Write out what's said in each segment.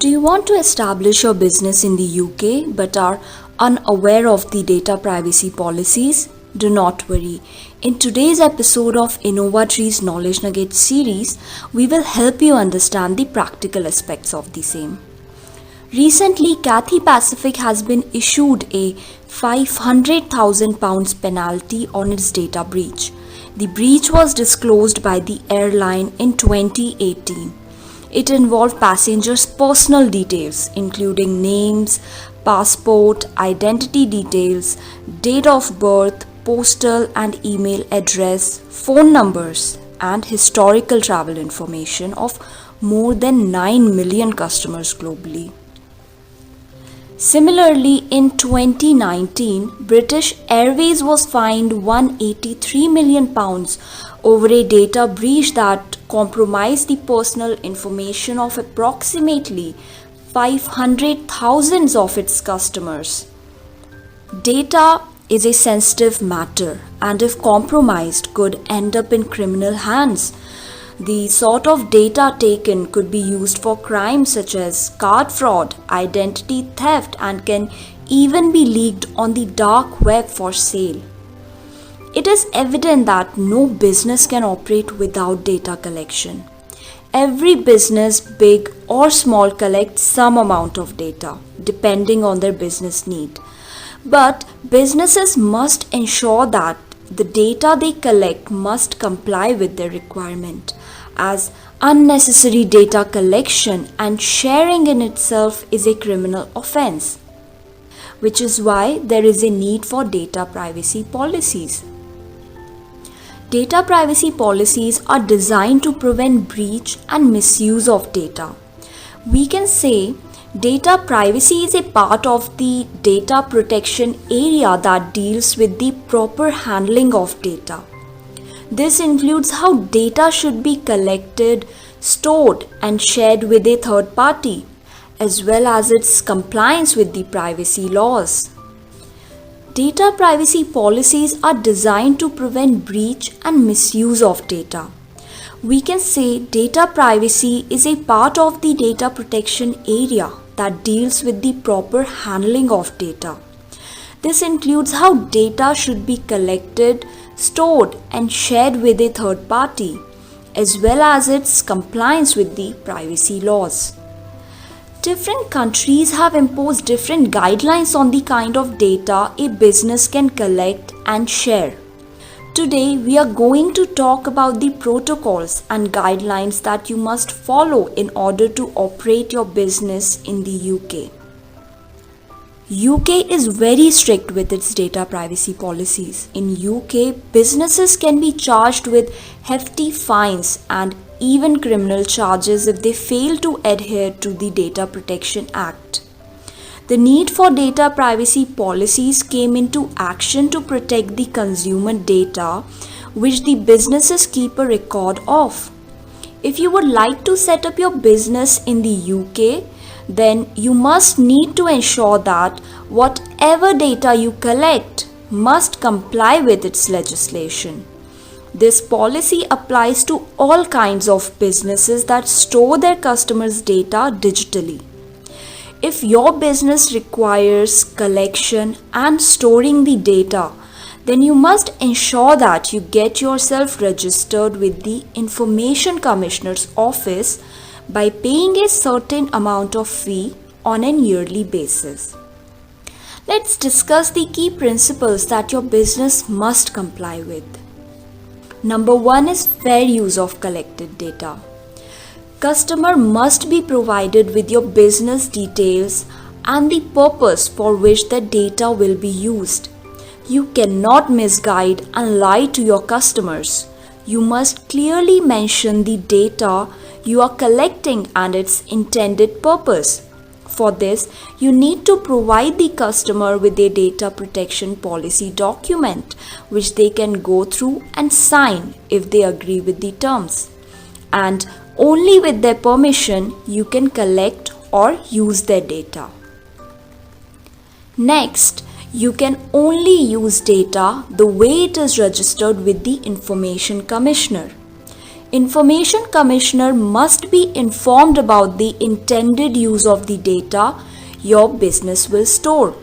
Do you want to establish your business in the UK but are unaware of the data privacy policies? Do not worry. In today's episode of InnovaTree's Knowledge Nugget series, we will help you understand the practical aspects of the same. Recently, Cathay Pacific has been issued a £500,000 penalty on its data breach. The breach was disclosed by the airline in 2018. It involved passengers' personal details, including names, passport, identity details, date of birth, postal and email address, phone numbers, and historical travel information of more than 9 million customers globally. Similarly, in 2019, British Airways was fined £183 million over a data breach that compromised the personal information of approximately 500,000 of its customers. Data is a sensitive matter and if compromised could end up in criminal hands. The sort of data taken could be used for crimes such as card fraud, identity theft, and can even be leaked on the dark web for sale. It is evident that no business can operate without data collection. Every business, big or small, collects some amount of data, depending on their business need. But businesses must ensure that the data they collect must comply with their requirement, as unnecessary data collection and sharing in itself is a criminal offense, which is why there is a need for data privacy policies. Data privacy policies are designed to prevent breach and misuse of data. We can say data privacy is a part of the data protection area that deals with the proper handling of data. This includes how data should be collected, stored, and shared with a third party, as well as its compliance with the privacy laws. Data privacy policies are designed to prevent breach and misuse of data. We can say data privacy is a part of the data protection area that deals with the proper handling of data. This includes how data should be collected, stored, and shared with a third party, as well as its compliance with the privacy laws. Different countries have imposed different guidelines on the kind of data a business can collect and share. Today, we are going to talk about the protocols and guidelines that you must follow in order to operate your business in the UK. UK is very strict with its data privacy policies. In UK, businesses can be charged with hefty fines and even criminal charges if they fail to adhere to the Data Protection Act. The need for data privacy policies came into action to protect the consumer data which the businesses keep a record of. If you would like to set up your business in the UK, then you must need to ensure that whatever data you collect must comply with its legislation. This policy applies to all kinds of businesses that store their customers' data digitally. If your business requires collection and storing the data, then you must ensure that you get yourself registered with the Information Commissioner's office by paying a certain amount of fee on an yearly basis. Let's discuss the key principles that your business must comply with. Number 1 is fair use of collected data. Customer must be provided with your business details and the purpose for which the data will be used. You cannot misguide and lie to your customers. You must clearly mention the data you are collecting and its intended purpose. For this, you need to provide the customer with a data protection policy document which they can go through and sign if they agree with the terms. And only with their permission you can collect or use their data. Next, you can only use data the way it is registered with the Information Commissioner. Information Commissioner must be informed about the intended use of the data your business will store.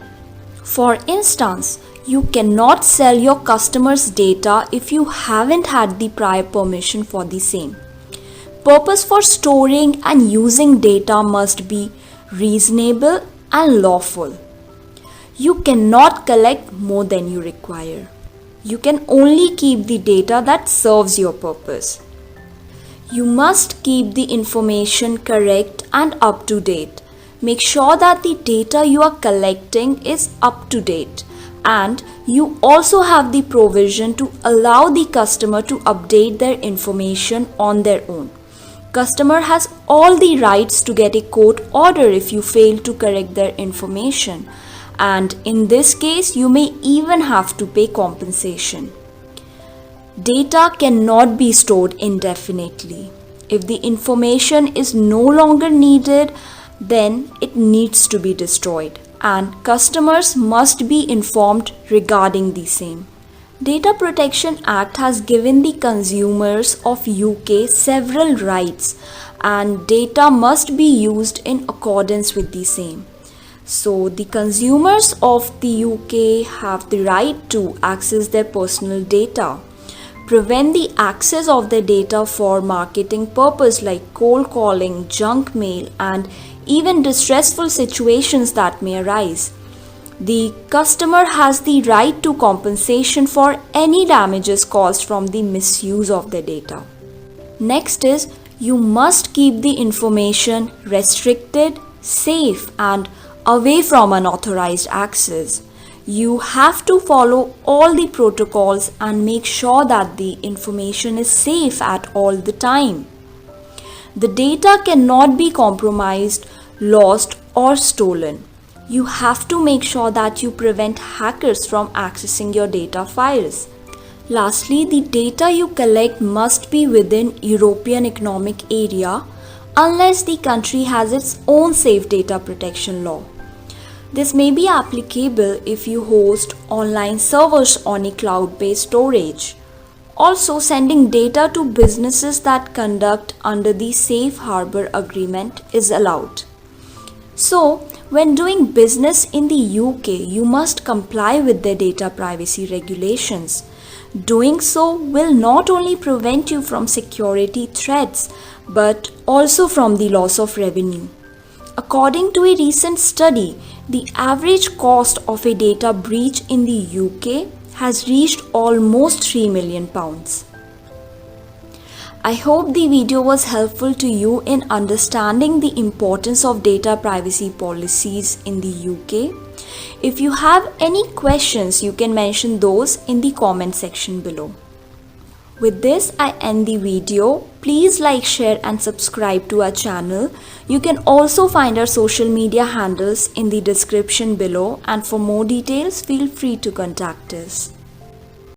For instance, you cannot sell your customers' data if you haven't had the prior permission for the same. Purpose for storing and using data must be reasonable and lawful. You cannot collect more than you require. You can only keep the data that serves your purpose. You must keep the information correct and up to date. Make sure that the data you are collecting is up to date, and you also have the provision to allow the customer to update their information on their own. Customer has all the rights to get a court order if you fail to correct their information, and in this case you may even have to pay compensation. Data cannot be stored indefinitely. If the information is no longer needed, then it needs to be destroyed, and customers must be informed regarding the same. Data Protection Act has given the consumers of UK several rights, and data must be used in accordance with the same. So the consumers of the UK have the right to access their personal data, prevent the access of their data for marketing purpose like cold calling, junk mail, and even distressful situations that may arise. The customer has the right to compensation for any damages caused from the misuse of their data. Next is, you must keep the information restricted, safe, and away from unauthorized access. You have to follow all the protocols and make sure that the information is safe at all the time. The data cannot be compromised, lost, or stolen. You have to make sure that you prevent hackers from accessing your data files. Lastly, the data you collect must be within European Economic Area unless the country has its own safe data protection law. This may be applicable if you host online servers on a cloud-based storage. Also, sending data to businesses that conduct under the Safe Harbor Agreement is allowed. So, when doing business in the UK, you must comply with their data privacy regulations. Doing so will not only prevent you from security threats, but also from the loss of revenue. According to a recent study, the average cost of a data breach in the UK has reached almost £3 million. I hope the video was helpful to you in understanding the importance of data privacy policies in the UK. If you have any questions, you can mention those in the comment section below. With this, I end the video. Please like, share and subscribe to our channel. You can also find our social media handles in the description below, and for more details, feel free to contact us.